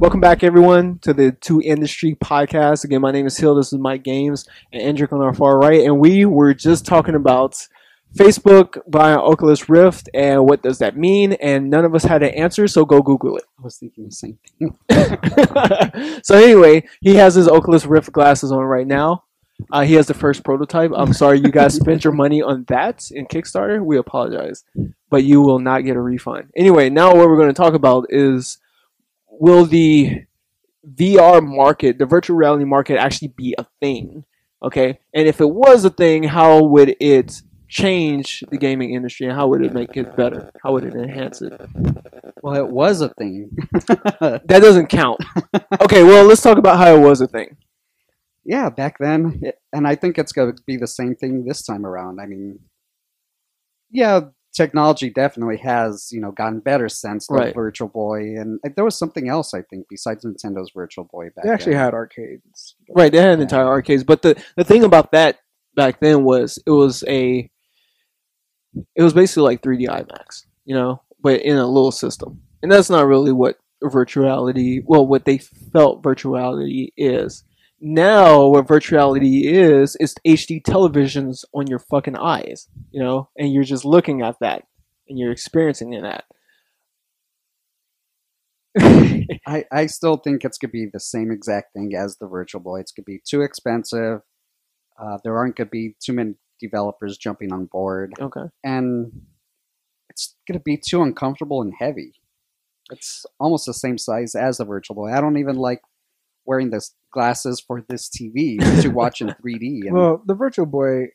Welcome back, everyone, to the Two Industry Podcast. Again, my name is Hill. This is Mike Games and Endrick on our far right. And we were just talking about Facebook buying Oculus Rift and what does that mean. And none of us had an answer, so go Google it. I was thinking the same thing. So anyway, he has his Oculus Rift glasses on right now. He has the first prototype. I'm sorry you guys spent your money on that in Kickstarter. We apologize. But you will not get a refund. Anyway, now what we're going to talk about is, will the VR market, the virtual reality market, actually be a thing? Okay, and if it was a thing, how would it change the gaming industry, and how would it make it better? How would it enhance it? Well, it was a thing. That doesn't count. Okay, well, let's talk about how it was a thing. Yeah, back then, and I think it's going to be the same thing this time around. I mean, yeah, technology definitely has, gotten better since the Right. Virtual Boy, and there was something else, I think, besides Nintendo's Virtual Boy back They actually then. had arcades. Right, they had entire arcades, but the thing about that back then was it was basically like 3D IMAX, but in a little system, and that's not really what what they felt virtuality is. Now, what virtuality is HD televisions on your fucking eyes, and you're just looking at that, and you're experiencing that. I still think it's going to be the same exact thing as the Virtual Boy. It's going to be too expensive. There aren't going to be too many developers jumping on board. Okay. And it's going to be too uncomfortable and heavy. It's almost the same size as the Virtual Boy. I don't even like wearing this glasses for this TV to watch in 3D. And Well, the Virtual Boy,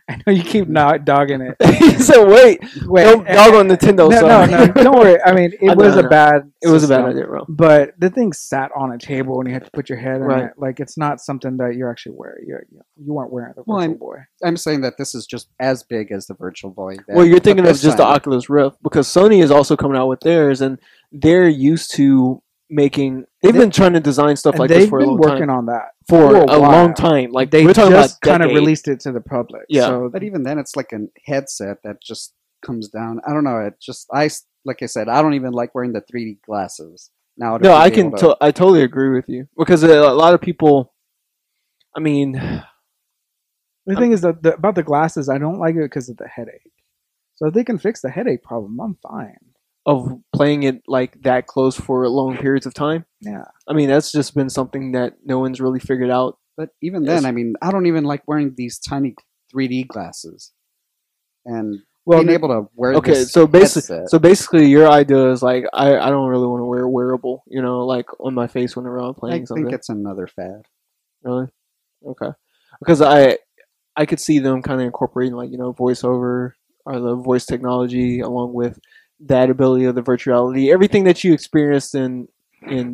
I know you keep not dogging it. He said, "Wait, don't dog on Nintendo." No, don't worry. I mean, it was a bad. It was a bad system, idea, bro. But the thing sat on a table, and you had to put your head in Right. it. Like, it's not something that you're actually wearing. You weren't wearing the Virtual Well, Boy. I'm saying that this is just as big as the Virtual Boy. Well, you're thinking But of this just the time- Oculus Rift, because Sony is also coming out with theirs, and they're used to making. They've been trying to design stuff And like this they've for a been long working time. on that For a while. long time. Like They we're talking just about kind of decade. released it to the public. Yeah. So But even then, it's like a headset that just comes down. I don't know. It just like I said, I don't even like wearing the 3D glasses now. No, I can. I totally agree with you, because a lot of people. I mean, the thing is that about the glasses, I don't like it because of the headache. So if they can fix the headache problem, I'm fine. of playing it like that close for long periods of time. Yeah. I mean, that's just been something that no one's really figured out. But even Yes. then, I mean, I don't even like wearing these tiny 3D glasses. And Well, being able to wear Okay, this so basically, headset, your idea is like I don't really want to wear a wearable, like on my face whenever I'm I playing something. think it's another fad. Really? Okay. Because I could see them kind of incorporating like voiceover or the voice technology along with that ability of the virtuality, everything that you experienced in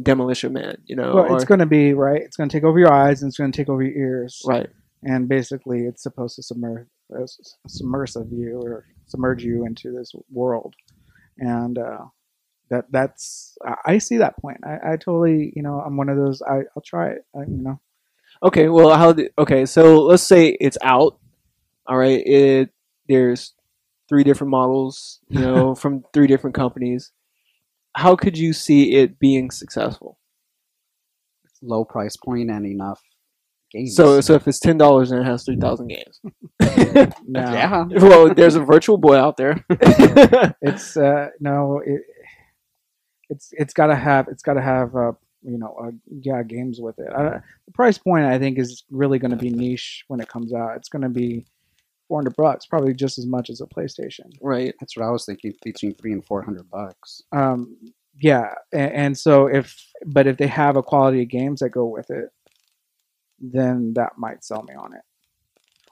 Demolition Man, Well, it's going to be right. It's going to take over your eyes and it's going to take over your ears. right. And basically, it's supposed to submerge you into this world. And that's I see that point. I totally I'm one of those. I'll try it. Okay, well, okay, so let's say it's out. All right, there's 3 different models, from 3 different companies. How could you see it being successful? Low price point and enough games. So if it's $10 and it has 3,000 games, No. yeah. well, there's a Virtual Boy out there. It's no. It's got to have games with it. The price point I think is really going to be niche when it comes out. It's going to be $400, probably just as much as a PlayStation. Right. That's what I was thinking, between $300 and $400. Yeah, and so if they have a quality of games that go with it, then that might sell me on it.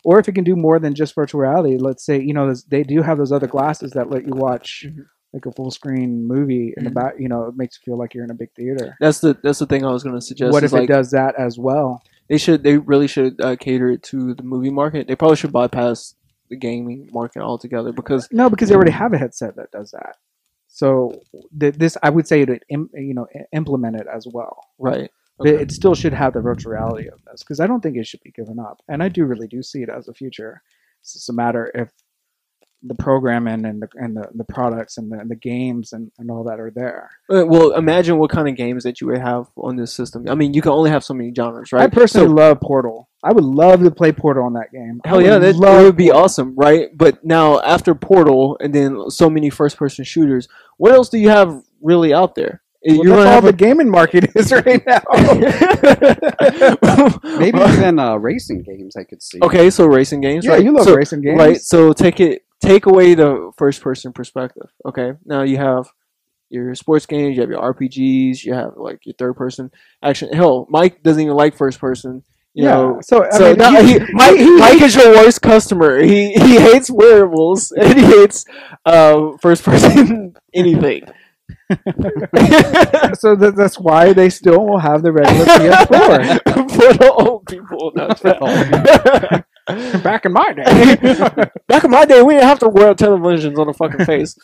Or if it can do more than just virtual reality, let's say they do have those other glasses that let you watch like a full screen movie in the back. It makes you feel like you're in a big theater. That's the thing I was going to suggest. What is if like, it does that as well? They really should cater it to the movie market. They probably should bypass the gaming market altogether because No, because they already have a headset that does that. So this, I would say, it implement it as well. right. But it still should have the virtual reality of this because I don't think it should be given up, and I really do see it as a future. It's just a matter if the programming and the products and the games and all that are there. Well, imagine what kind of games that you would have on this system. I mean, you can only have so many genres, right? I personally love Portal. I would love to play Portal on that game. Hell yeah, that would be awesome, right? But now after Portal and then so many first-person shooters, what else do you have really out there? Well, You're that's all the gaming market is right now. Maybe even racing games I could see. Okay, so racing games, Yeah, right? you love So- racing games. Right, so take away the first person perspective. Okay, now you have your sports games, you have your RPGs, you have like your third person action. Hell, Mike doesn't even like first person. You know, So, I so mean, now Mike is your worst customer. He hates wearables and he hates first person anything. so that's why they still will have the regular PS4. For the old people, not the Back in my day. Back in my day, we didn't have to wear televisions on the fucking face.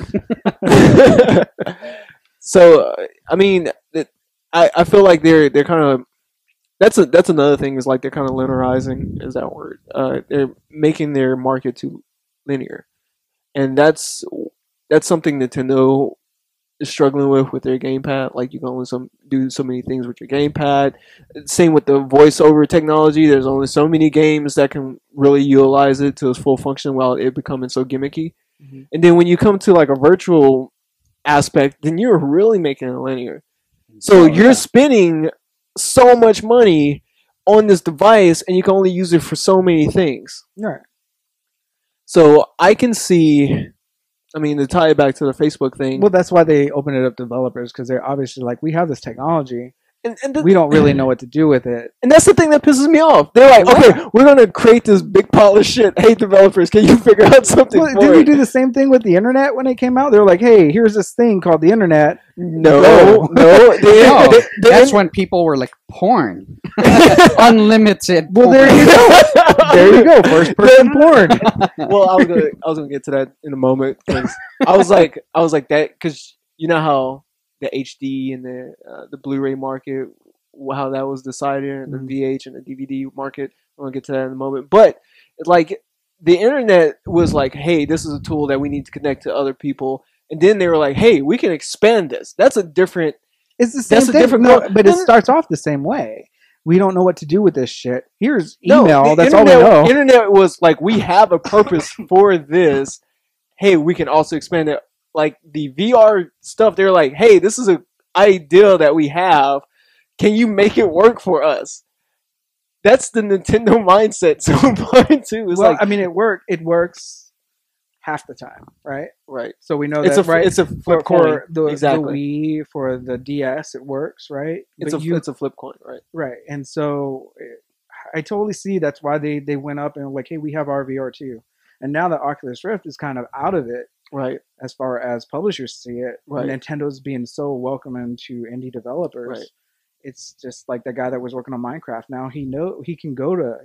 So, I mean, I feel like they're kind of that's another thing is like they're kind of linearizing is that word. They're making their market too linear, and that's something Nintendo is struggling with their gamepad. Like you can only do so many things with your gamepad. Same with the voiceover technology. There's only so many games that can really utilize it to its full function while it becoming so gimmicky. Mhm. And then when you come to like a virtual aspect, then you're really making it linear. So you're spending so much money on this device, and you can only use it for so many things. Right. So I can see. I mean, to tie it back to the Facebook thing. Well, that's why they open it up to developers because they're obviously like, we have this technology. And We don't really know what to do with it. And that's the thing that pisses me off. They're like, okay, we're gonna create this big pile of shit. Hey, developers, can you figure out something Well, for didn't we it? do the same thing with the internet when it came out? They were like, hey, here's this thing called the internet. No. No, They- that's when people were like, porn. Unlimited. Well, there you go. There you go. First person porn. well, I was gonna get to that in a moment because I was like that because you know how the HD and the Blu-ray market, how that was decided, and the VH and the DVD market. I'm gonna get to that in a moment, but like the internet was like, hey, this is a tool that we need to connect to other people, and then they were like, hey, we can expand this. That's a different. It's the same That's a thing. different No, co- but it starts off the same way. We don't know what to do with this shit. Here's No, email. the That's all we know. Internet was like, we have a purpose for this. Hey, we can also expand it. Like the VR stuff, they're like, hey, this is an idea that we have. Can you make it work for us? That's the Nintendo mindset. So part two is Well, like, I mean, it works half the time, right? right. So we know It's that, right? it's a flip coin. for the Exactly. Wii, for the DS, it works, right? It's But it's a flip coin, right? right, and so I totally see that's why they went up and like, hey, we have our VR too, and now that Oculus Rift is kind of out of it Right. as far as publishers see it, Right. Nintendo's being so welcoming to indie developers. Right. It's just like the guy that was working on Minecraft. Now he can go to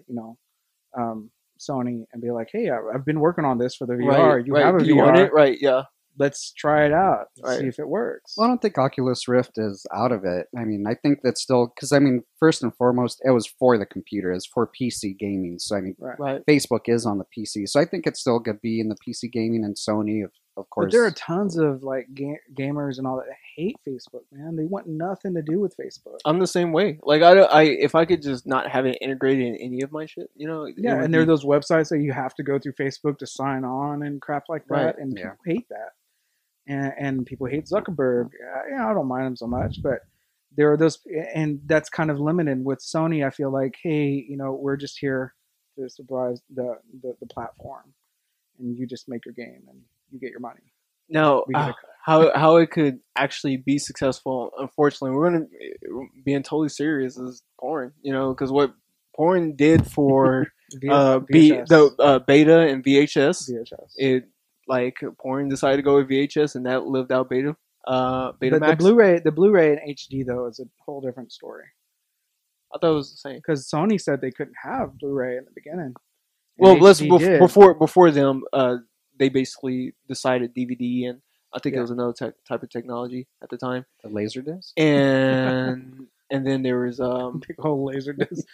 Sony and be like, hey, I've been working on this for the VR. Right. You right. have a Do you VR. want it? Right. Yeah. Let's try it out. Right. See if it works. Well, I don't think Oculus Rift is out of it. I mean, I think that's still because I mean, first and foremost, it was for the computer, it's for PC gaming. So I mean, Right. Facebook is on the PC, so I think it's still gonna be in the PC gaming, and Sony, of course. But there are tons of like gamers and all that hate Facebook, man. They want nothing to do with Facebook. I'm the same way. Like I if I could just not have it integrated in any of my shit, you know. it Yeah, would and there are be- those websites that you have to go through Facebook to sign on and crap like that, Right, and yeah. people hate that. And people hate Zuckerberg. I don't mind him so much, but there are those, and that's kind of limited with Sony. I feel like, hey, we're just here to surprise the platform, and you just make your game and you get your money. Now, We get a cut. how it could actually be successful, unfortunately, we're going to being totally serious is porn, because what porn did for VHS. beta and VHS, VHS. it like porn decided to go with VHS and that lived out beta The Betamax. Blu-ray and HD though is a whole different story I thought it was the same. because Sony said they couldn't have Blu-ray in the beginning. And Well, HD did. before them, they basically decided DVD, and I think Yeah. it was another type of technology at the time, the Laserdisc. and and then there was big whole laser disc.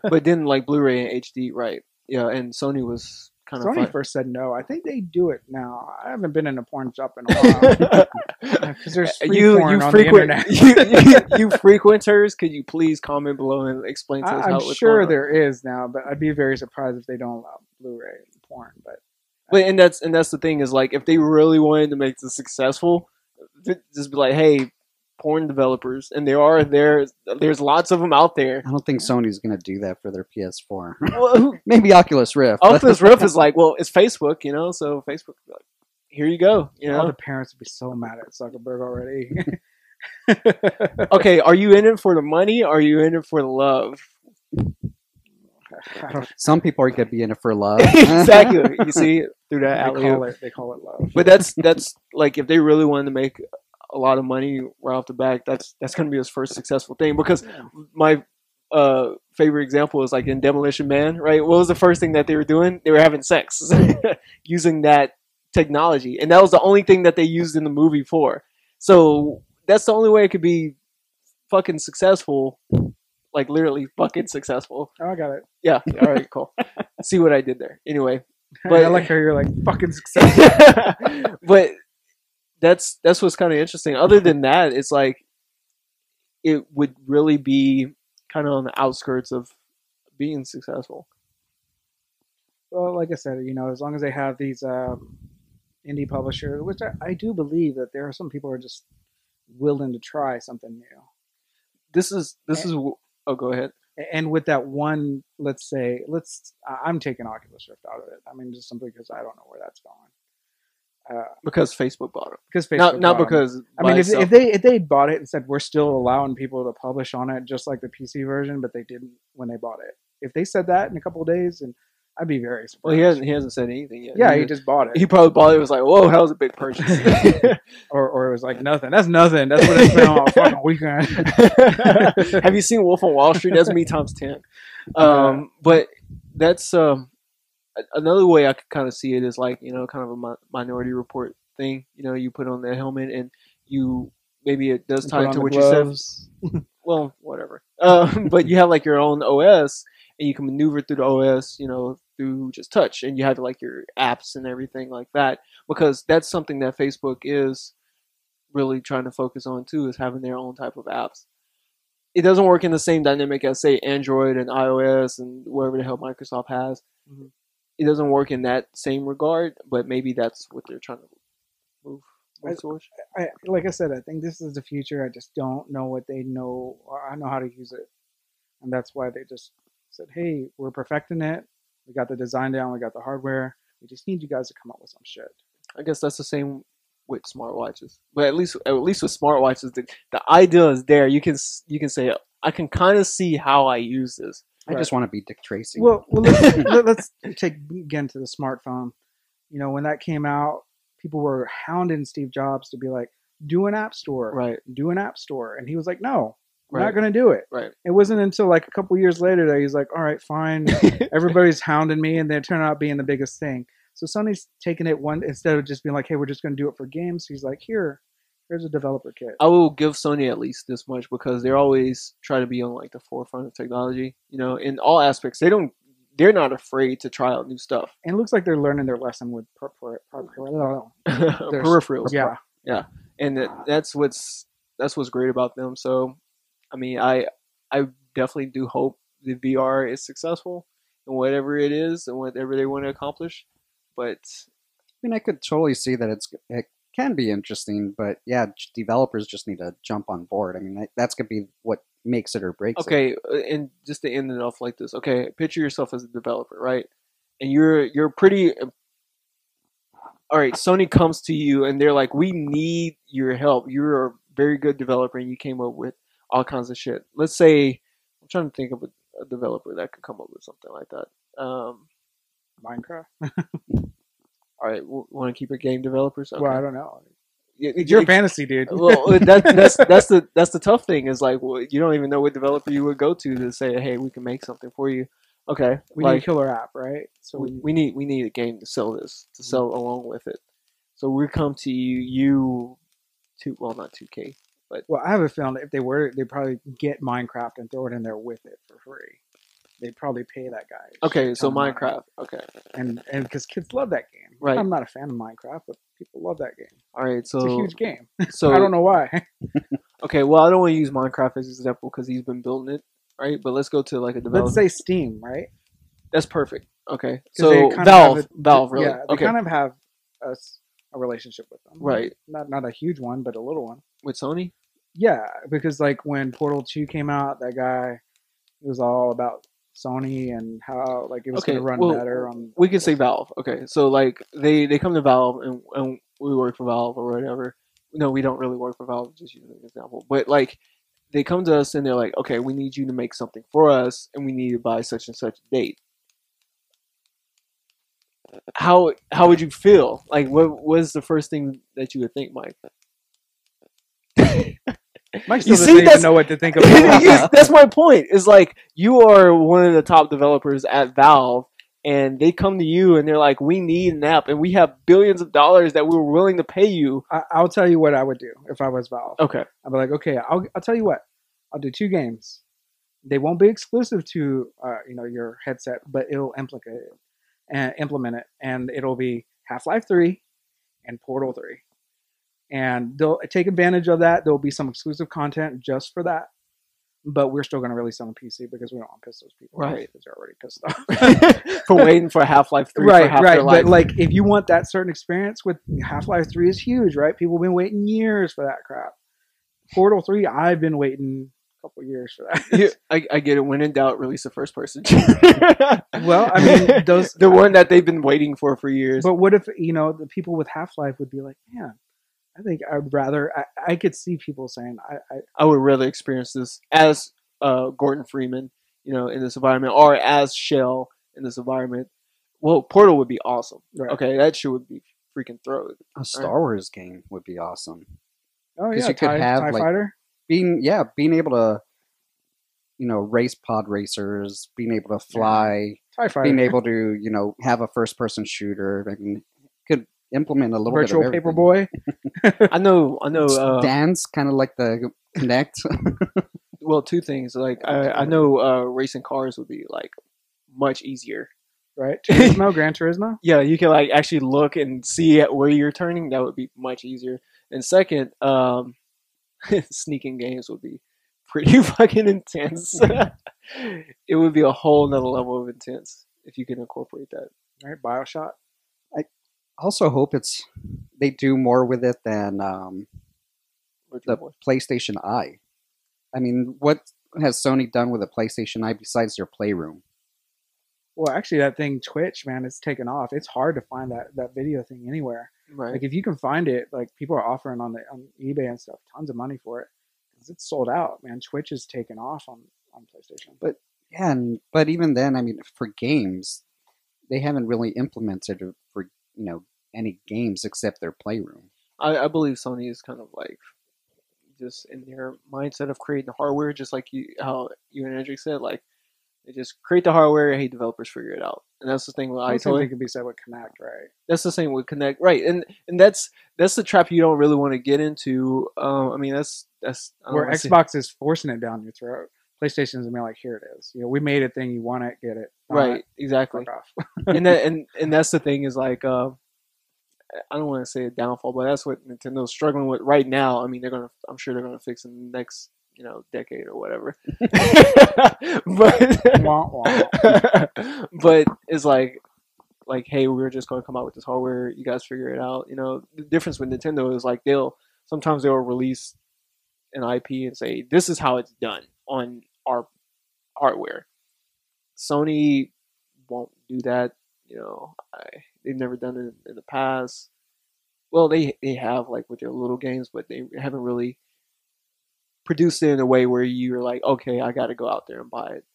but then like Blu-ray and HD, right? Yeah, and Sony was kind Sony of first said no. I think they do it now. I haven't been in a porn shop in a while because there's free porn on the internet. you frequenters, could you please comment below and explain to us how I'm it's sure going on? there is now, but I'd be very surprised if they don't allow Blu-ray and porn. But and that's the thing is like if they really wanted to make this successful, just be like, hey, porn developers, and there's lots of them out there. I don't think Sony's going to do that for their PS4. Well, Maybe Oculus Rift. Oculus Rift is like, well, it's Facebook, so Facebook, like, here you go, All the parents would be so mad at Zuckerberg already. Okay, are you in it for the money? Or are you in it for the love? I don't Some people are going to be in it for love. Exactly. You see through that alley. they call it love. But that's like if they really wanted to make a lot of money right off the back, that's going to be his first successful thing. Because my favorite example is like in Demolition Man, right? What was the first thing that they were doing? They were having sex using that technology, and that was the only thing that they used in the movie for. So that's the only way it could be fucking successful. Like literally fucking successful. Oh, I got it. Yeah. All right. Cool. See what I did there. Anyway, But I like how you're like fucking successful. but that's what's kind of interesting. Other than that, it's like it would really be kind of on the outskirts of being successful. Well, like I said, as long as they have these indie publishers, which I do believe that there are some people who are just willing to try something new. This is. Oh, go ahead. And with that one, I'm taking Oculus Rift out of it. I mean, just simply because I don't know where that's going. Because Facebook bought it. Because Facebook Not bought because. them. I mean, if they bought it and said we're still allowing people to publish on it, just like the PC version, but they didn't when they bought it. If they said that in a couple of days, and I'd be very surprised. Well, he hasn't said anything yet. Yeah, he just bought it. He probably bought it. Was like, whoa, that was a big purchase. or it was like nothing. That's nothing. That's what it's been on a fucking weekend. Have you seen Wolf on Wall Street? That's me times 10. But that's another way I could kind of see it is like kind of a Minority Report thing. You put on the helmet and maybe it does tie into what you said. Well, whatever. But you have like your own OS. And you can maneuver through the OS, through just touch, and you have like your apps and everything like that. Because that's something that Facebook is really trying to focus on too, is having their own type of apps. It doesn't work in the same dynamic as say Android and iOS and whatever the hell Microsoft has. Mm-hmm. It doesn't work in that same regard, but maybe that's what they're trying to move towards. Like I said, I think this is the future. I just don't know what they know. I know how to use it, and that's why they just said, hey, we're perfecting it. We got the design down. We got the hardware. We just need you guys to come up with some shit. I guess that's the same with smartwatches. But at least with smartwatches, the idea is there. You can say, I can kind of see how I use this. I just want to be Dick Tracy. Well let's take again to the smartphone. When that came out, people were hounding Steve Jobs to be like, do an app store. Right. Do an app store. And he was like, no. We're Right. not going to do it. Right. It wasn't until like a couple years later that he's like, all right, fine. Everybody's hounding me, and they turn out being the biggest thing. So Sony's taking it one, instead of just being like, hey, we're just going to do it for games. He's like, here's a developer kit. I will give Sony at least this much because they're always trying to be on like the forefront of technology. In all aspects. They're not afraid to try out new stuff. And it looks like they're learning their lesson with peripherals. Yeah. And that's what's great about them. So I mean, I definitely do hope the VR is successful in whatever it is and whatever they want to accomplish. But I mean, I could totally see that it can be interesting, but yeah, developers just need to jump on board. I mean, that's gonna be what makes it or breaks it. Okay, and just to end it off like this. Okay, picture yourself as a developer, right? And you're pretty. All right, Sony comes to you and they're like, "We need your help. You're a very good developer, and you came up with all kinds of shit." Let's say I'm trying to think of a developer that could come up with something like that. Minecraft. All right, want to keep it game developers? Okay. Well, I don't know. It's You're a fantasy dude. Well, that's the tough thing is like, well, you don't even know what developer you would go to say, hey, we can make something for you. Okay, we need a killer app, right? So we need a game to sell this, to sell along with it. So we come to you not 2K, but well, I have a feeling if they probably get Minecraft and throw it in there with it for free. they'd probably pay that guy. a Okay, shit so ton of money. Minecraft. Okay, and because kids love that game. Right. I'm not a fan of Minecraft, but people love that game. all right. It's a So huge game. so I don't know why. okay. Well, I don't want to use Minecraft as an example because he's been building it, right? But let's go to like a developer. Let's say Steam, right? That's perfect. Okay, 'Cause they so kind of Valve, have Valve, really? Yeah, they Okay, kind of have a relationship with them. right. Not a huge one, but a little one. With Sony. Yeah, because like when Portal 2 came out, that guy was all about Sony and how like it was Okay, going to run well, better on. We can say Valve. Okay, so like they come to Valve and we work for Valve or whatever. No, we don't really work for Valve. Just using an example, but like they come to us and they're like, okay, we need you to make something for us, and we need it by such and such date. How would you feel? Like, what was the first thing that you would think, Mike? Mike You still see, doesn't even that's- know what to think of. That's my point. Is like you are one of the top developers at Valve, and they come to you and they're like, "We need an app, and we have billions of dollars that we're willing to pay you." I'll tell you what I would do if I was Valve. Okay, I'd be like, okay, I'll tell you what. I'll do 2 games. They won't be exclusive to your headset, but it'll implement it, and it'll be Half-Life 3 and Portal 3. And they'll take advantage of that. There'll be some exclusive content just for that, but we're still going to release on PC because we don't want to piss those people off Right. because they're already pissed off. for waiting for Half-Life 3 for right, half right. their life. But like, if you want that certain experience with Half-Life 3 is huge, right? People have been waiting years for that crap. Portal 3, I've been waiting a couple years for that. Yeah, I get it. When in doubt, release a first person. Well, I mean, those the one that they've been waiting for years. But what if the people with Half-Life would be like, man, I think I'd rather. I could see people saying, I would rather experience this as Gordon Freeman, in this environment, or as Shell in this environment. Well, Portal would be awesome. Right. Okay, that shit would be freaking thrilled. A Star Wars game would be awesome. oh 'Cause yeah, you could TIE, have, TIE like, Fighter. Being able to, race pod racers, being able to fly, TIE Fighter. being able to, have a first person shooter. I mean, could implement a little Virtual bit of everything. Paperboy. I know. Dance, kind of like the Kinect. Well, 2 things. Like I know racing cars would be like much easier. Right, Turismo, Gran Turismo. Yeah, you can like actually look and see at where you're turning. That would be much easier. And second, sneaking games would be pretty fucking intense. It would be a whole nother level of intense if you can incorporate that. Right, BioShock. Also, hope they do more with it than Virtual the Boy. PlayStation Eye. I mean, what has Sony done with the PlayStation Eye besides their Playroom? Well, actually, that thing Twitch, man, it's taken off. It's hard to find that video thing anywhere. Right. Like if you can find it, like people are offering on eBay and stuff, tons of money for it because it's sold out, man. Twitch is taken off on PlayStation. Yeah, but even then, I mean, for games, they haven't really implemented it for any games except their Playroom. I believe Sony is kind of like just in their mindset of creating the hardware, just like how you and Andrew said, like they just create the hardware. Hey, developers figure it out, and that's the thing with I think iToy. it could be said with Connect, right? That's the same with Connect, right? And that's the trap you don't really want to get into. I mean, that's I don't Where wanna say- Xbox is forcing it down your throat. PlayStation's gonna be like, here it is. We made a thing. You want it, get it. Not, right? Exactly. Fuck off. and that's the thing is like I don't want to say a downfall, but that's what Nintendo's struggling with right now. I mean, I'm sure they're gonna fix in the next decade or whatever. But Wah, wah. but it's like hey, we're just gonna come out with this hardware. You guys figure it out. The difference with Nintendo is like sometimes they'll release an IP and say this is how it's done on our hardware. Sony won't do that. They've never done it in the past. Well, they have like with their little games, but they haven't really produced it in a way where you're like, okay, I got to go out there and buy it.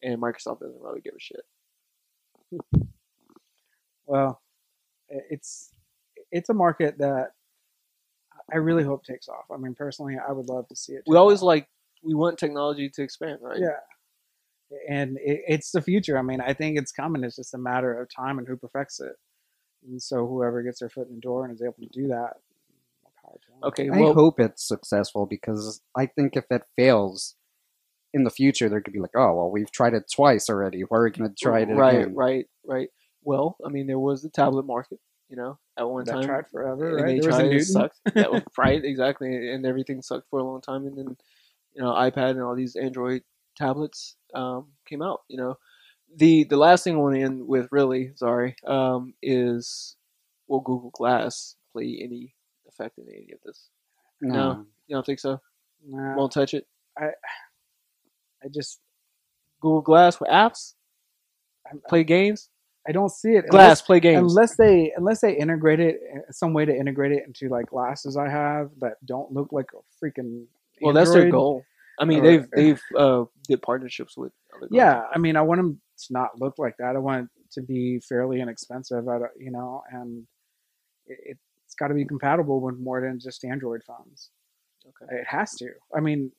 And Microsoft doesn't really give a shit. Well, it's a market that I really hope takes off. I mean, personally, I would love to see it. We take always off. we want technology to expand, right? Yeah. And it's the future. I mean, I think it's coming. It's just a matter of time and who perfects it. And so whoever gets their foot in the door and is able to do that, more power to them. Okay. I Well, hope it's successful because I think if it fails, in the future there could be like, oh well, we've tried it twice already. Why are we going to try it right, again? right. Well, I mean, there was the tablet market, at one That time. tried forever, And right? they There was a tried, it Newton. sucked. Yeah, right, exactly, and everything sucked for a long time, and then iPad and all these Android tablets came out. The last thing I want to end with, really, sorry, is will Google Glass play any effect in any of this? No, you don't think so? Nah, Won't touch it. I just Google Glass for apps, I'm- play games. I don't see it. Glass, play games. Unless they integrate it some way to integrate it into like glasses I have that don't look like a freaking Well, that's their Android. goal. I mean, Or- they've did partnerships with other Yeah, I mean, I want them to not look like that. I want it to be fairly inexpensive. And it's got to be compatible with more than just Android phones. Okay. It has to. I mean,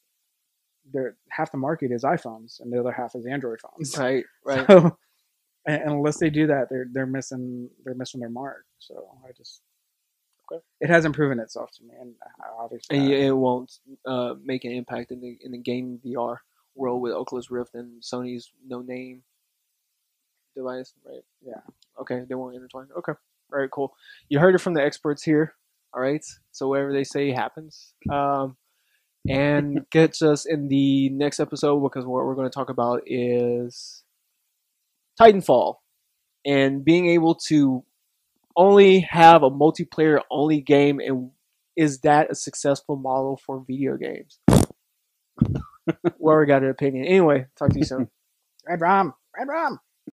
half the market is iPhones, and the other half is Android phones. Right, right. So, and unless they do that, they're missing their mark. So I just it hasn't proven itself to me, and obviously And it won't make an impact in the gaming VR world with Oculus Rift and Sony's no name device, right? Yeah. Okay, they won't intertwine. Okay, all right, cool. You heard it from the experts here. All right, so whatever they say happens. And catch us in the next episode, because what we're going to talk about is Titanfall and being able to only have a multiplayer only game, and is that a successful model for video games? Whoever got an opinion. Anyway, talk to you soon. Red Rum.